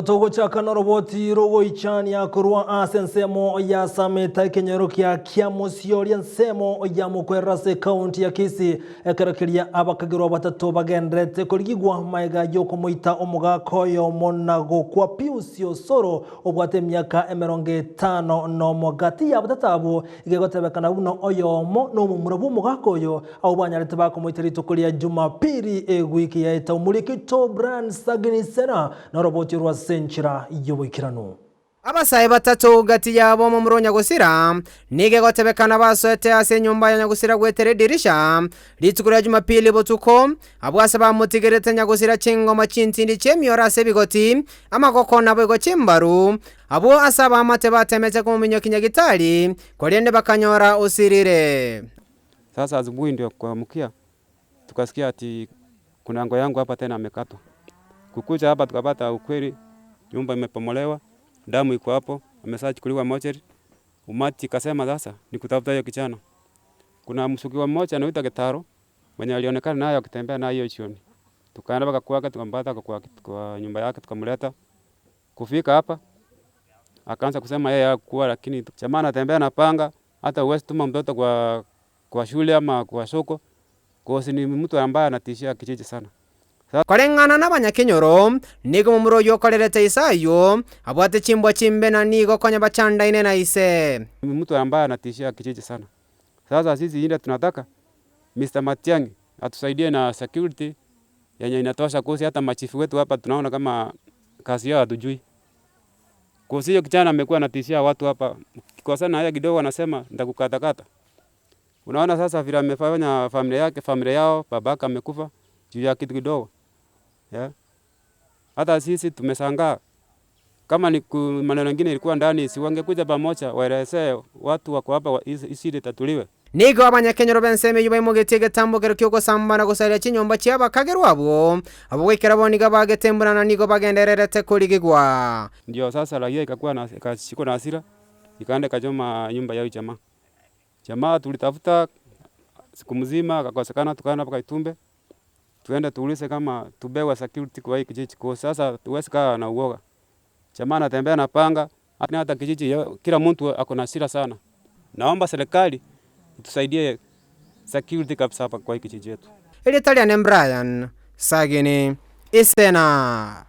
Togo chaka noroboti rogo ichani ya kurua asensemo ya sameta kenyero kia musyoria nsemo ya mukwerase county ya Kisii ekarakiria abakagirwa batatu bagendrete kurigigwa maiga yoko muita omugakoyo monago kwa Pius Osoro obwate myaka 50 no mogati ya batatabu igegotebekana buno oyomo no mumurabu mugakoyo au banyarete bakomoiterito kuria Jumapili egwiki ya eta umurikito brand saginisena noroboti rwa senchira y'ubukirano. Abasaye batatu gati yabo mu muronya gusira nige gotebekana basoete ase nyumba ya nyagusira gwetere dirisha litukura Jumapili botuko abwase bamutigerete nyagusira chingoma chintindi chemyora se bigoti amagoko nabo go chimbaru abo asaba amate batemeze ku minyo kinyagitali kwaliende bakanyora usirire. Sasa asubuhi ndio kuamkia tukasikia ati kuna ngo yangu hapa tena amekatwa. Kukuja hapa tukapata ukweli nyumba imepomolewa, damu iko hapo, amesachukuliwa mochari. Umati kasema sasa ni kutafuta hiyo kichana. Kuna mshukiwa mmoja anaitwa Getaro mwenye alionekana naye akitembea na hiyo jioni. Tukaenda mpaka kwake tukampata kwa nyumba yake tukamleta. Kufika hapa akaanza kusema yeye hakuwa, lakini jamaa anatembea na panga, hata uwezi tuma mtoto kwa shule ama kwa soko. Kwa sababu ni mtu ambaye anatishia kijiji sana. Korengana n'abanyakenyoro nigo mu muro yokorerete isayo abwate chimbwa chimbe na nigo konya bachanda ine na ise. Mtu ambaye anatishia kijiji sana. Sasa sisi ile tunataka Mr. Matiang'i atusaidie na security yenye inatosha, kosi hata machifu wetu hapa tunaona kama kazi yao hatujui. Kosi hiyo kijana amekuwa anatishia watu hapa. Kwa sana haya kidogo anasema nitakukatakata. Unaona sasa vile amefanya familia yao, babaka amekufa juu ya kitu kidogo. Yeah. Hata sisi tumeshangaa kama ni maneno mengine ilikuwa ndani, si wangekuja pamoja waelezee watu wako hapa isiri tatuliwe. Nigo abanyakenyoro benseme yuba imugetiye tambo kero kyoko sambana gusarira chinyomba cyaba kagerwa abo wekera boniga bagetemburana nigo bagendererete kurigigwa. Ndio sasa raia ikakuwa ikashikwa na hasira ikaenda kachoma nyumba yao jamaa. Jamaa tulitafuta siku mzima akakosekana, tukaenda mpaka Itumbe. Tuende tuulize kama tubewa security kwa hii kijiji. Kwa sasa tuwezi kaa na uoga. Jamaa anatembea na panga, hata kijiji kila mtu ako na hasira sana. Naomba serikali itusaidie security kabisa hapa kwa hii kijiji yetu. Ile Italian Brian Sagini Isena.